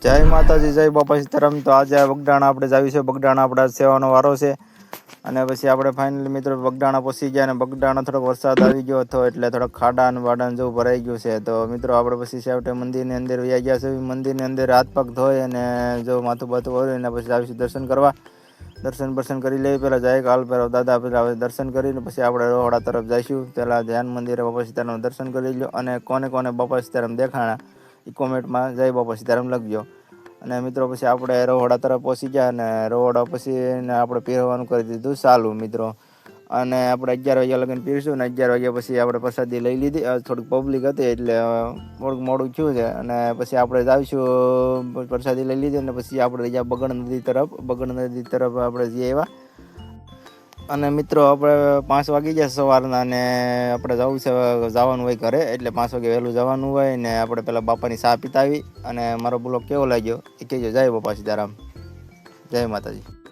જય માતાજી, જય બાપા સીતારામ। તો આજે બગડાણા આપણે જાવી છે। બગડાણા આપણા સેવાનો વારો છે અને પછી આપણે ફાઇનલી મિત્રો બગડાણા પહોંચી ગયા અને બગડાણા થોડોક વરસાદ આવી ગયો હતો એટલે થોડોક ખાડા અને વાડા જેવું ભરાઈ ગયું છે। તો મિત્રો આપણે પછી છેવટે મંદિરની અંદર વયા ગયા છે। મંદિરની અંદર હાથ પગ ધોઈ અને જો માથું બાથું ઓળીને અને પછી આવીશું દર્શન કરવા। દર્શન કરી લઈએ। પહેલાં જાય કાલ પહેલાં દાદા પહેલાં દર્શન કરીને પછી આપણે રોહડા તરફ જઈશું। પહેલાં ધ્યાન મંદિરે બાપા સીતારામ દર્શન કરી લો અને કોને કોને બાપા સીતારામ દેખાણા એ કોમેન્ટમાં જય બાપા સીતારામ લખજો। અને મિત્રો પછી આપણે રોહડા તરફ પહોંચી ગયા અને રોહડા પછી આપણે પીરવાનું કરી દીધું ચાલુ મિત્રો। અને આપણે 11 વાગ્યા લગીને પીરશું ને 11 વાગ્યા પછી આપણે પ્રસાદી લઈ લીધી। થોડીક પબ્લિક હતી એટલે થોડુંક મોડું થયું છે અને પછી આપણે જાવીશું પ્રસાદી લઈ લીધી અને પછી આપણે જ્યાં બગડ નદી તરફ આપણે જઈએ એવા। અને મિત્રો આપણે 5 વાગી ગયા સવારના અને આપણે જવાનું હોય ઘરે એટલે 5 વાગે વહેલું જવાનું હોય ને આપણે પહેલાં બાપાની ચા પીતા આવી। અને મારો બ્લોગ કેવો લાગ્યો એ કહેજો। જય બાપા સીતારામ, જય માતાજી।